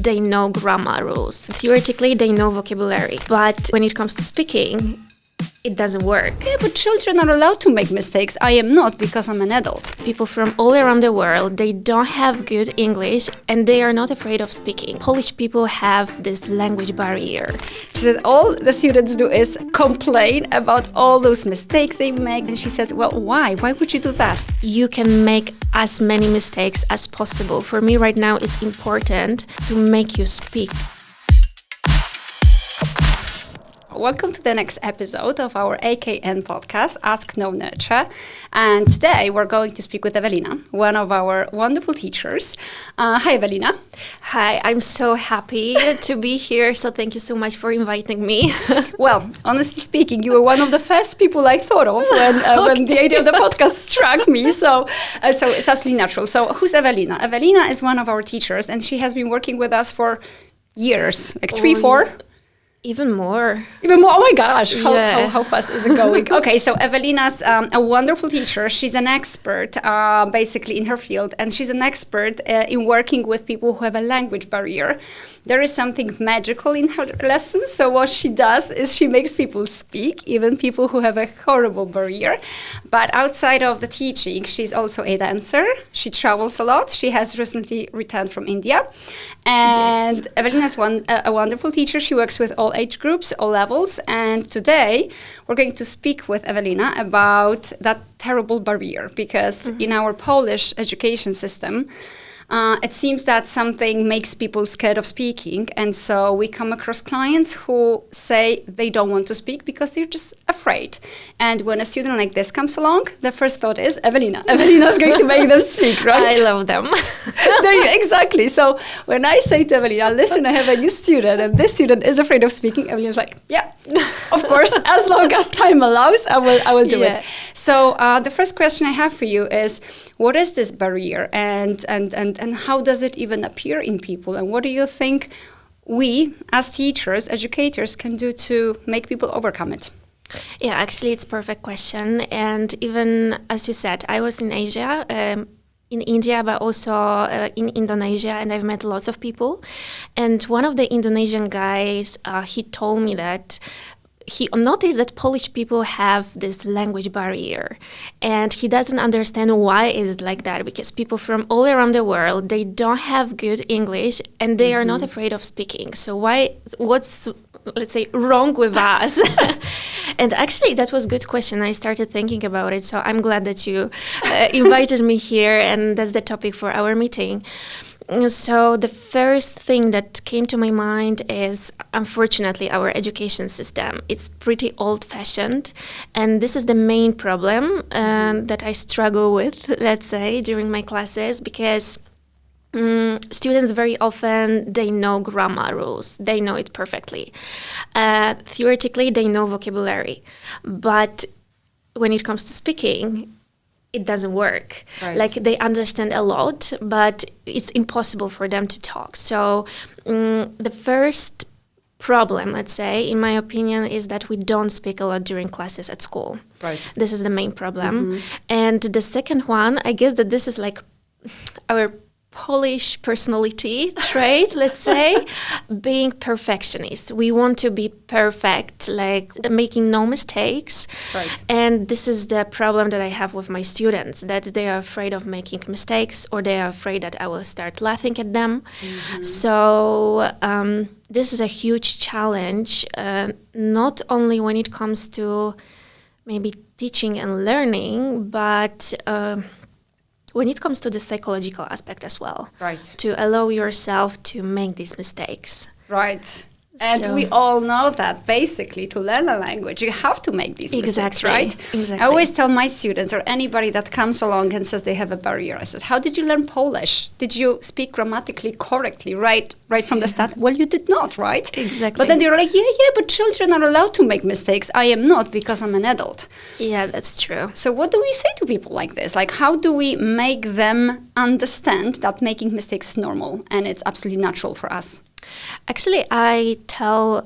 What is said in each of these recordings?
they know grammar rules. Theoretically, they know vocabulary. But when it comes to speaking, it doesn't work. Yeah, but children are allowed to make mistakes. I am not, because I'm an adult. People from all around the world, they don't have good English and they are not afraid of speaking. Polish people have this language barrier. She said all the students do is complain about all those mistakes they make. And she said, well, why? Why would you do that? You can make as many mistakes as possible. For me right now, it's important to make you speak. Welcome to the next episode of our AKN podcast, Ask No Nurture. And today we're going to speak with Ewelina, one of our wonderful teachers. Hi, Ewelina. Hi, I'm so happy to be here. So thank you so much for inviting me. Well, honestly speaking, you were one of the first people I thought of when the idea of the podcast struck me. So it's absolutely natural. So who's Ewelina? Ewelina is one of our teachers, and she has been working with us for years, like 3-4. Even more. Even more? Oh my gosh, how fast is it going? Okay, so Ewelina's a wonderful teacher. She's an expert basically in her field, and she's an expert in working with people who have a language barrier. There is something magical in her lessons. So what she does is she makes people speak, even people who have a horrible barrier. But outside of the teaching, she's also a dancer. She travels a lot. She has recently returned from India. And yes. Ewelina's a wonderful teacher. She works with all age groups, all levels. And today we're going to speak with Ewelina about that terrible barrier, because in our Polish education system, it seems that something makes people scared of speaking. And so we come across clients who say they don't want to speak because they're just afraid. And when a student like this comes along, the first thought is, Ewelina's going to make them speak, right? I love them. Exactly. So when I say to Ewelina, listen, I have a new student and this student is afraid of speaking, Ewelina's like, yeah, of course, as long as time allows, I will do it. So the first question I have for you is, what is this barrier and how does it even appear in people? And what do you think we, as teachers, educators, can do to make people overcome it? Yeah, actually, it's a perfect question. And even, as you said, I was in Asia, in India, but also in Indonesia, and I've met lots of people. And one of the Indonesian guys, he told me that he noticed that Polish people have this language barrier, and he doesn't understand why is it like that, because people from all around the world, they don't have good English and they are not afraid of speaking. So what's, let's say, wrong with us? And actually, that was a good question. I started thinking about it, so I'm glad that you invited me here, and that's the topic for our meeting. So the first thing that came to my mind is, unfortunately, our education system. It's pretty old-fashioned, and this is the main problem that I struggle with, let's say, during my classes, because students very often, they know grammar rules. They know it perfectly. Theoretically, they know vocabulary. But when it comes to speaking, it doesn't work. Right. Like, they understand a lot, but it's impossible for them to talk. So the first problem, let's say, in my opinion, is that we don't speak a lot during classes at school. Right. This is the main problem. And the second one, I guess that this is like our Polish personality trait, let's say, being perfectionist. We want to be perfect, like making no mistakes. Right. And this is the problem that I have with my students, that they are afraid of making mistakes, or they are afraid that I will start laughing at them. So this is a huge challenge, not only when it comes to maybe teaching and learning, but when it comes to the psychological aspect as well, right? To allow yourself to make these mistakes. Right. And we all know that basically to learn a language, you have to make these mistakes, right? Exactly. I always tell my students or anybody that comes along and says they have a barrier, I said, how did you learn Polish? Did you speak grammatically correctly right from the start? Well, you did not, right? Exactly. But then they're like, yeah, but children are allowed to make mistakes. I am not, because I'm an adult. Yeah, that's true. So what do we say to people like this? Like, how do we make them understand that making mistakes is normal and it's absolutely natural for us? Actually, I tell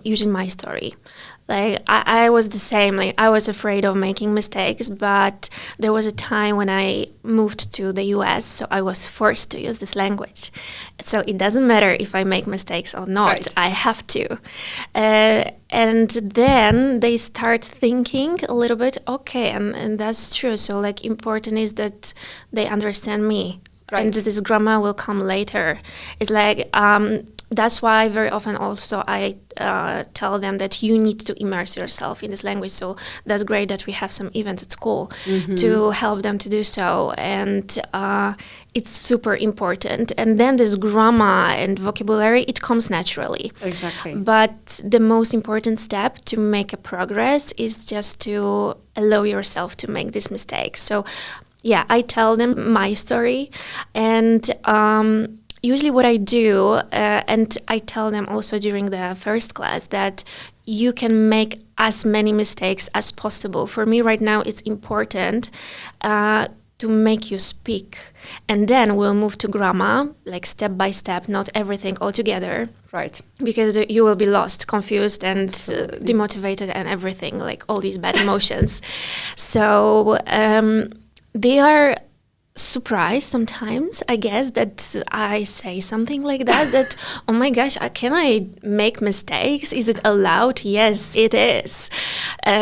using my story. Like I was the same. Like I was afraid of making mistakes, but there was a time when I moved to the US, so I was forced to use this language. So it doesn't matter if I make mistakes or not. Right. I have to. And then they start thinking a little bit, okay, and that's true. So like important is that they understand me. Right. And this grammar will come later. It's like, that's why very often also I tell them that you need to immerse yourself in this language. So that's great that we have some events at school to help them to do so. And it's super important. And then this grammar and vocabulary, it comes naturally. Exactly. But the most important step to make a progress is just to allow yourself to make these mistakes. So yeah, I tell them my story, and usually what I do, and I tell them also during the first class, that you can make as many mistakes as possible. For me right now, it's important to make you speak. And then we'll move to grammar, like step by step, not everything all together. Right. Because you will be lost, confused, and demotivated and everything, like all these bad emotions. So they are surprised sometimes, I guess, that I say something like that, oh my gosh, can I make mistakes? Is it allowed? Yes, it is.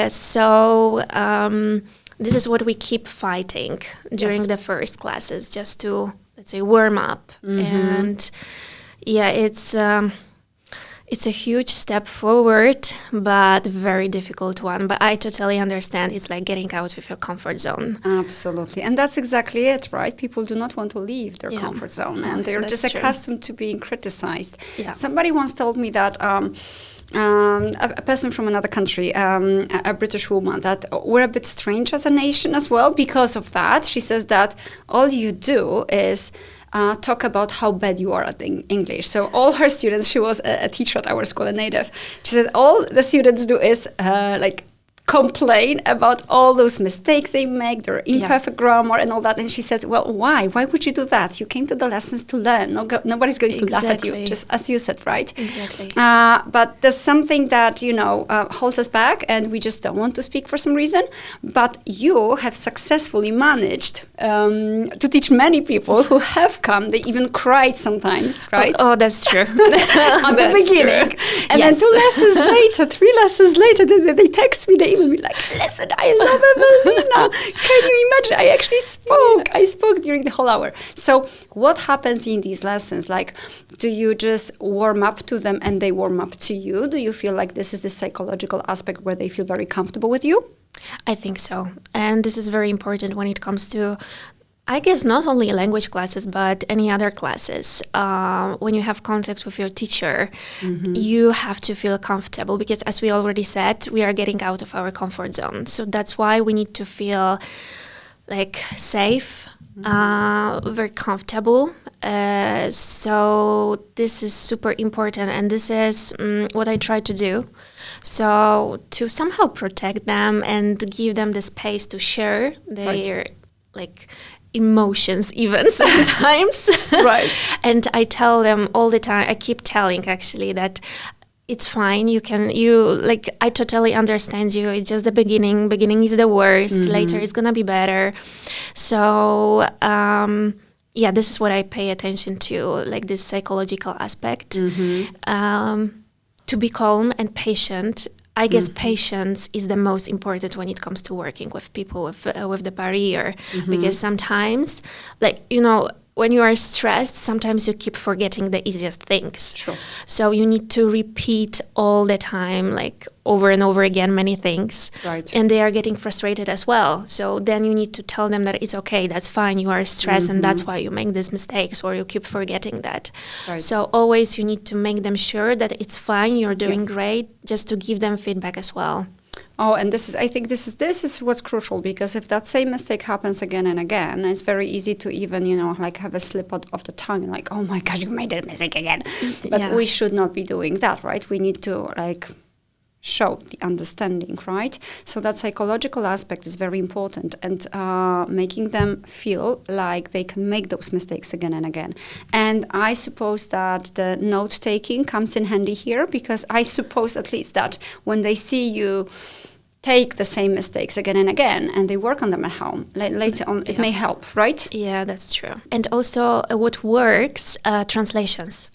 So this is what we keep fighting during the first classes, just to, let's say, warm up. And yeah, it's a huge step forward, but very difficult one. But I totally understand. It's like getting out of your comfort zone. Absolutely. And that's exactly it, right? People do not want to leave their comfort zone, and they're just accustomed to being criticized. Yeah. Somebody once told me that a person from another country, a British woman, that we're a bit strange as a nation as well because of that. She says that all you do is talk about how bad you are at English. So all her students, she was a teacher at our school, a native. She said all the students do is like complain about all those mistakes they make, their imperfect grammar and all that. And she said, well, why? Why would you do that? You came to the lessons to learn. Nobody's going to laugh at you, just as you said, right? Exactly. But there's something that, holds us back, and we just don't want to speak for some reason. But you have successfully managed to teach many people who have come. They even cried sometimes, right? Oh, that's true. At the beginning. True. And then 2 lessons later, 3 lessons later, they text me, they email me like, listen, I love Evelina. Can you imagine? I spoke during the whole hour. So what happens in these lessons? Like, do you just warm up to them and they warm up to you? Do you feel like this is the psychological aspect where they feel very comfortable with you? I think so. And this is very important when it comes to, I guess, not only language classes, but any other classes. When you have contact with your teacher, you have to feel comfortable because, as we already said, we are getting out of our comfort zone. So that's why we need to feel like safe, very comfortable. So this is super important, and this is what I try to do. So to somehow protect them and give them the space to share their emotions even sometimes. Right. And I tell them all the time, I keep telling actually that it's fine, I totally understand you. It's just the beginning. Beginning is the worst. Later it's gonna be better. So this is what I pay attention to, like this psychological aspect. To be calm and patient. I guess patience is the most important when it comes to working with people with the barrier, because sometimes, when you are stressed, sometimes you keep forgetting the easiest things. Sure. So you need to repeat all the time, like over and over again, many things. Right. And they are getting frustrated as well. So then you need to tell them that it's okay, that's fine, you are stressed, and that's why you make these mistakes or you keep forgetting that. Right. So always you need to make them sure that it's fine, you're doing great, just to give them feedback as well. Oh, and I think this is what's crucial, because if that same mistake happens again and again, it's very easy to even, have a slip out of the tongue, like, oh my gosh, you made that mistake again. But we should not be doing that, right? We need to, show the understanding, right? So that psychological aspect is very important, and making them feel like they can make those mistakes again and again. And I suppose that the note-taking comes in handy here, because I suppose at least that when they see you take the same mistakes again and again, and they work on them at home, later on it may help, right? Yeah, that's true. And also what works, translations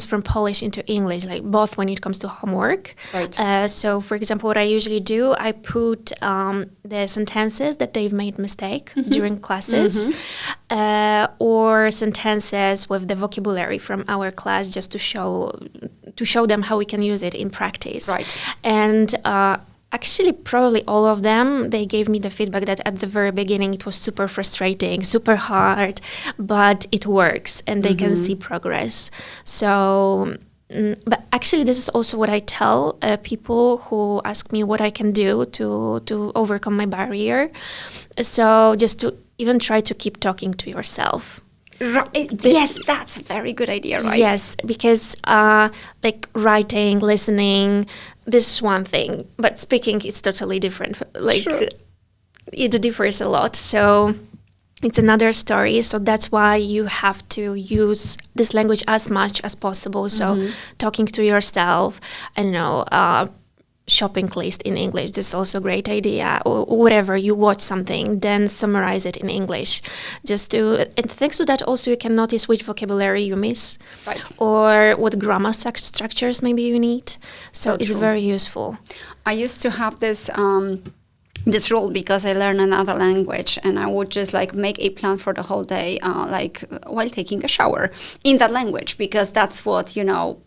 from Polish into English, like both when it comes to homework. Right. So for example, what I usually do, I put the sentences that they've made mistake during classes, or sentences with the vocabulary from our class, just to show them how we can use it in practice. Right. And actually, probably all of them, they gave me the feedback that at the very beginning it was super frustrating, super hard, but it works and they can see progress. So, but actually this is also what I tell people who ask me what I can do to overcome my barrier. So just to even try to keep talking to yourself. Yes, that's a very good idea, right? Yes, because like writing, listening, this is one thing, but speaking is totally different. Like it differs a lot. So it's another story. So that's why you have to use this language as much as possible. So talking to yourself, I don't know, shopping list in English, this is also a great idea. Or whatever, you watch something, then summarize it in English. And thanks to that also you can notice which vocabulary you miss, right, or what grammar structures maybe you need. So it's very useful. I used to have this rule because I learned another language, and I would just like make a plan for the whole day, like while taking a shower in that language, because that's what,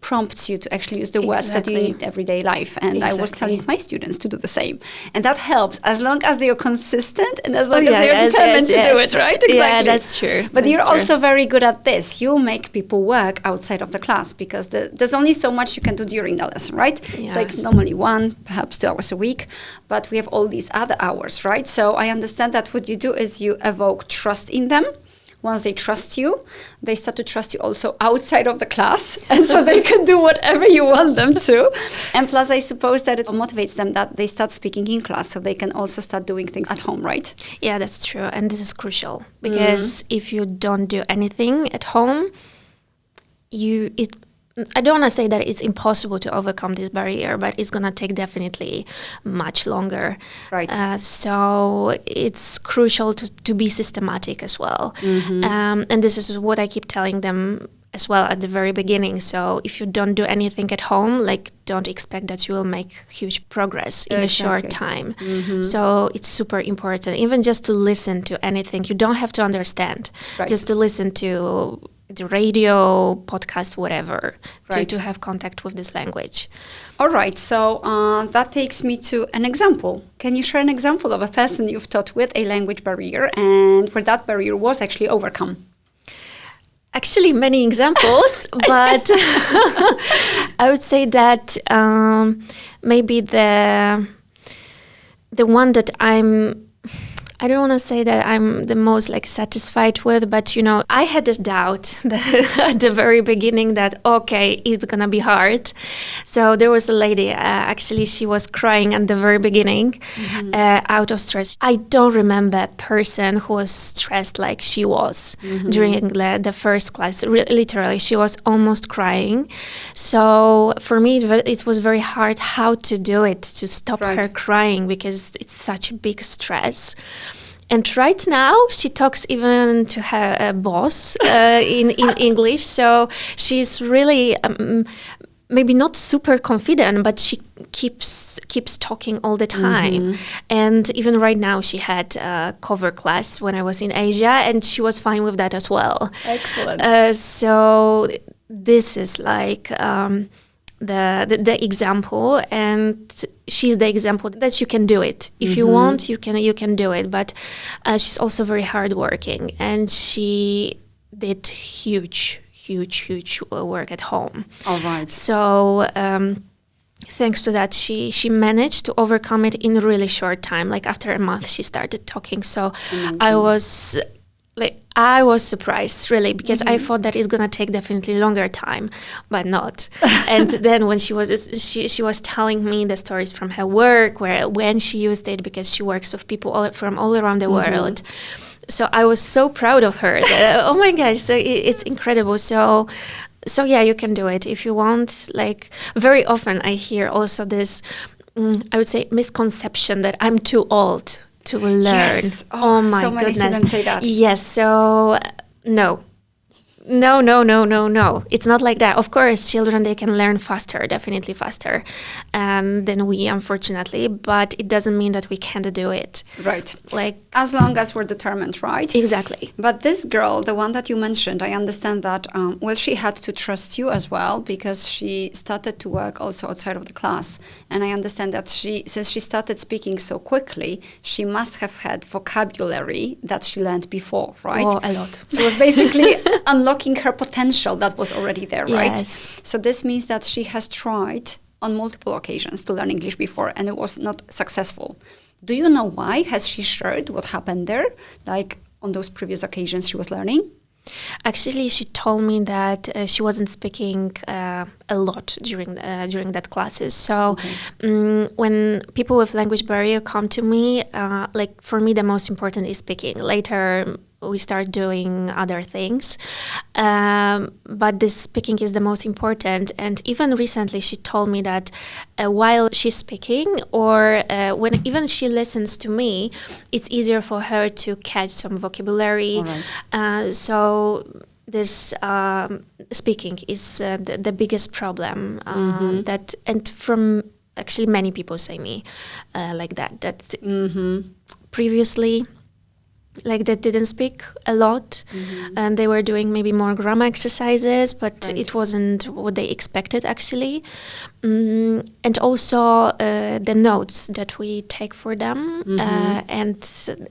prompts you to actually use the words that you need in everyday life. And I was telling my students to do the same. And that helps as long as they are consistent and as long as they are determined to do it, right? Exactly. Yeah, that's true. But you're also very good at this. You make people work outside of the class, because there's only so much you can do during the lesson, right? Yes. It's like normally 1, perhaps 2 hours a week, but we have all these other hours, right? So I understand that what you do is you evoke trust in them. Once they trust you, they start to trust you also outside of the class, and so they can do whatever you want them to. And plus, I suppose that it motivates them that they start speaking in class, so they can also start doing things at home, right? Yeah, that's true. And this is crucial, because if you don't do anything at home, I don't want to say that it's impossible to overcome this barrier, but it's going to take definitely much longer. Right. So it's crucial to be systematic as well. And this is what I keep telling them as well at the very beginning. So if you don't do anything at home, like, don't expect that you will make huge progress in a short time. So it's super important, even just to listen to anything. You don't have to understand, just to listen to the radio, podcast, whatever, to have contact with this language. All right, so that takes me to an example. Can you share an example of a person you've taught with a language barrier and where that barrier was actually overcome? Actually, many examples, but I would say that maybe the one that I don't want to say that I'm the most satisfied with, but I had a doubt at the very beginning that, okay, it's going to be hard. So there was a lady, actually she was crying at the very beginning out of stress. I don't remember a person who was stressed like she was during the first class. Literally, she was almost crying. So for me, it was very hard how to do it, to stop her crying, because it's such a big stress. And right now, she talks even to her boss in English. So she's really maybe not super confident, but she keeps talking all the time. And even right now, she had a cover class when I was in Asia, and she was fine with that as well. Excellent. So this is the example, and she's the example that you can do it. If you want, you can do it. But she's also very hardworking, and she did huge work at home. All right. So thanks to that, she managed to overcome it in a really short time. Like after a month, she started talking. So amazing. I was surprised, really, because I thought that it's gonna take definitely longer time, but not. And then when she was telling me the stories from her work, when she used it, because she works with people from all around the world. So I was so proud of her. Oh my gosh, so it's incredible. So yeah, you can do it if you want. Like, very often I hear also this, I would say, misconception that I'm too old to learn. Yes. Oh my so many goodness. students say that. Yes. So no. It's not like that. Of course, children, they can learn faster, definitely faster than we, unfortunately. But it doesn't mean that we can't do it. Right. Like, as long as we're determined, right? Exactly. But this girl, the one that you mentioned, I understand that, she had to trust you as well, because she started to work also outside of the class. And I understand that since she started speaking so quickly, she must have had vocabulary that she learned before, right? Oh, a lot. So it was basically unlocking her potential that was already there, right? Yes. So this means that she has tried on multiple occasions to learn English before, and it was not successful. Do you know why? Has she shared what happened there, like on those previous occasions she was learning? Actually, she told me that she wasn't speaking a lot during that classes. So when people with language barrier come to me, like, for me, the most important is speaking. Later, we start doing other things. But this speaking is the most important. And even recently, she told me that while she's speaking, or when even she listens to me, it's easier for her to catch some vocabulary. Right. So this speaking is the biggest problem that, and from actually many people say me like that previously, like, they didn't speak a lot, and they were doing maybe more grammar exercises, but it wasn't what they expected, actually. And also the notes that we take for them, and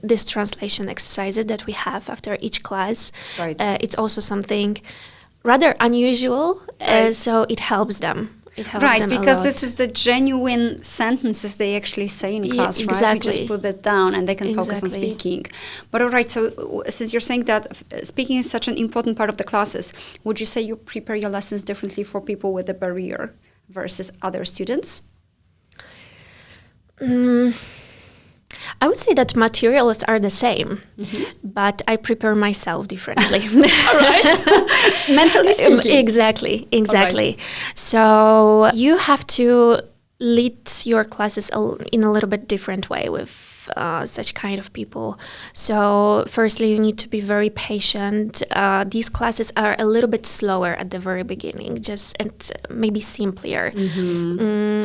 this translation exercises that we have after each class. Right. It's also something rather unusual, so it helps them. Right, because this is the genuine sentences they actually say in class, right? Exactly. We just put it down and they can focus on speaking. But all right, so since you're saying that speaking is such an important part of the classes, would you say you prepare your lessons differently for people with a barrier versus other students? I would say that materials are the same, but I prepare myself differently. All right. Mentally speaking. Exactly. Right. So you have to lead your classes in a little bit different way with such kind of people. So firstly, you need to be very patient. These classes are a little bit slower at the very beginning, and maybe simpler.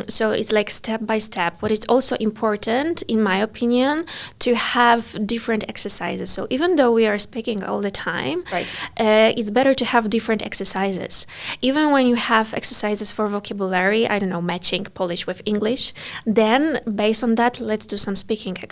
So it's like step by step. But it's also important, in my opinion, to have different exercises. So even though we are speaking all the time, it's better to have different exercises. Even when you have exercises for vocabulary, I don't know, matching Polish with English, then based on that, let's do some speaking exercise.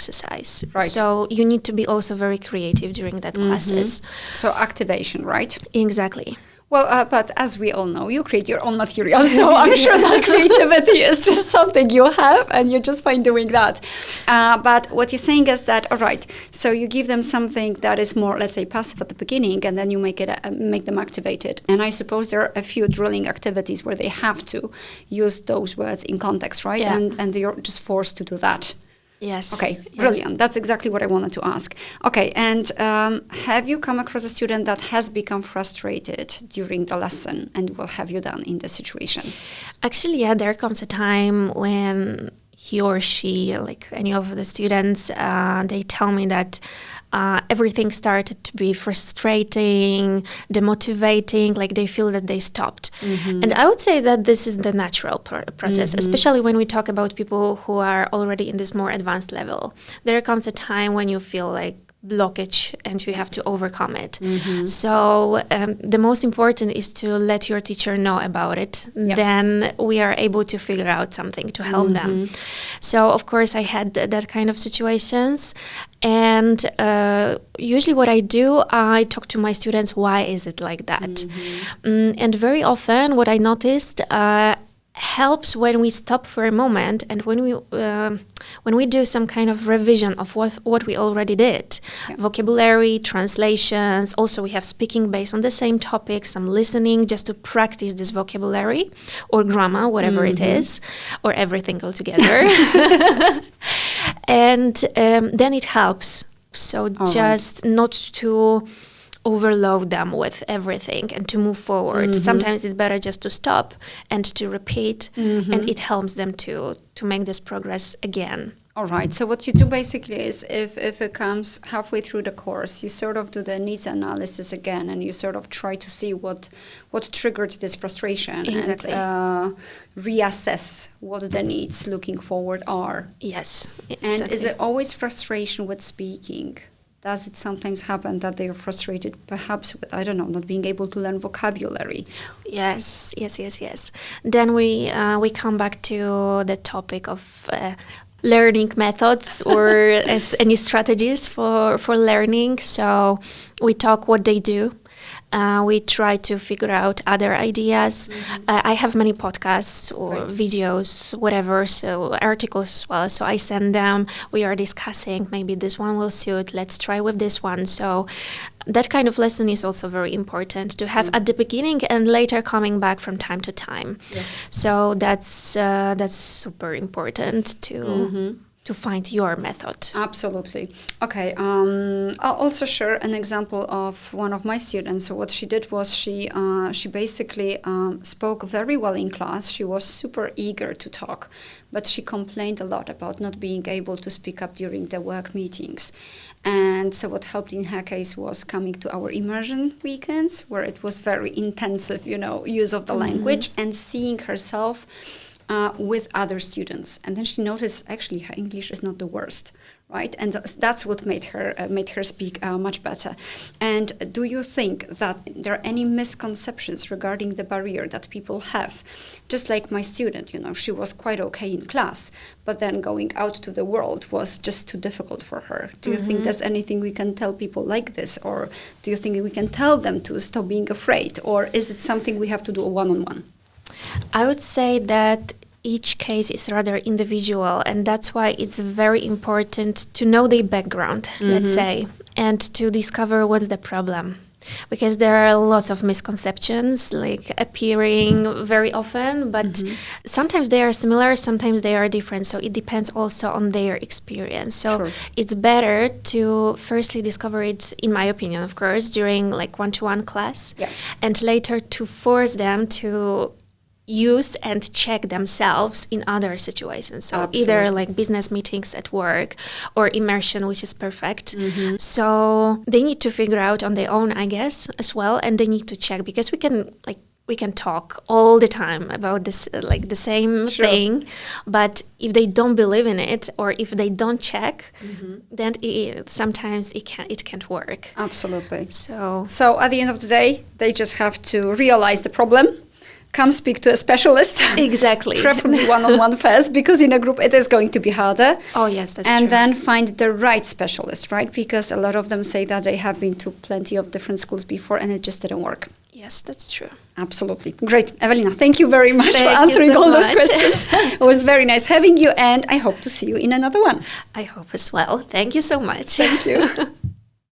Right. So you need to be also very creative during that classes. So activation, right? Exactly. Well, but as we all know, you create your own material, so I'm sure that creativity is just something you have, and you're just fine doing that. But what you're saying is that, all right, so you give them something that is more, let's say, passive at the beginning, and then you make them activated. And I suppose there are a few drilling activities where they have to use those words in context, right? Yeah. And they're just forced to do that. Yes. Okay, brilliant. Yes. That's exactly what I wanted to ask. Okay, and have you come across a student that has become frustrated during the lesson, and what have you done in this situation? Actually, yeah, there comes a time when he or she, like any of the students, they tell me that everything started to be frustrating, demotivating, like they feel that they stopped. And I would say that this is the natural process, especially when we talk about people who are already in this more advanced level. There comes a time when you feel like blockage and you have to overcome it. So the most important is to let your teacher know about it. Yep. Then we are able to figure out something to help them. So of course I had that kind of situations, and usually what I do, I talk to my students, why is it like that? And very often what I noticed helps when we stop for a moment and when we when we do some kind of revision of what we already did, vocabulary, translations, also we have speaking based on the same topic, some listening just to practice this vocabulary or grammar, whatever it is, or everything altogether. And then it helps. So just not to overload them with everything and to move forward. Sometimes it's better just to stop and to repeat, and it helps them to make this progress again. All right. So what you do basically is if it comes halfway through the course, you sort of do the needs analysis again, and you sort of try to see what triggered this frustration, exactly. And reassess what the needs looking forward are. Yes. Exactly. And is it always frustration with speaking? Does it sometimes happen that they are frustrated perhaps with, I don't know, not being able to learn vocabulary? Yes. Then we come back to the topic of learning methods or as any strategies for learning. So we talk what they do. We try to figure out other ideas. I have many podcasts or videos, whatever, so articles as well. So I send them. We are discussing, maybe this one will suit. Let's try with this one. So that kind of lesson is also very important to have at the beginning and later coming back from time to time. Yes. So that's super important to find your method. Absolutely. Okay. I'll also share an example of one of my students. So what she did was she basically spoke very well in class. She was super eager to talk, but she complained a lot about not being able to speak up during the work meetings. And so what helped in her case was coming to our immersion weekends, where it was very intensive, use of the language, and seeing herself with other students. And then she noticed actually her English is not the worst, right? And that's what made her speak much better. And do you think that there are any misconceptions regarding the barrier that people have? Just like my student, she was quite okay in class, but then going out to the world was just too difficult for her. Do you think there's anything we can tell people like this? Or do you think we can tell them to stop being afraid? Or is it something we have to do a one-on-one? I would say that each case is rather individual, and that's why it's very important to know the background, let's say, and to discover what's the problem. Because there are lots of misconceptions like appearing very often, but sometimes they are similar, sometimes they are different. So it depends also on their experience. So it's better to firstly discover it, in my opinion, of course, during like one-to-one class, and later to force them to use and check themselves in other situations. So either like business meetings at work or immersion, which is perfect. So they need to figure out on their own, I guess, as well. And they need to check, because we can talk all the time about this, like the same thing. But if they don't believe in it, or if they don't check, then sometimes it can't work. Absolutely. So at the end of the day, they just have to realize the problem, come speak to a specialist. Exactly. Preferably one-on-one first, because in a group it is going to be harder. Oh, yes, that's true. And then find the right specialist, right? Because a lot of them say that they have been to plenty of different schools before and it just didn't work. Yes, that's true. Absolutely. Great. Evelina, thank you very much for answering all those questions. It was very nice having you, and I hope to see you in another one. I hope as well. Thank you so much. Thank you.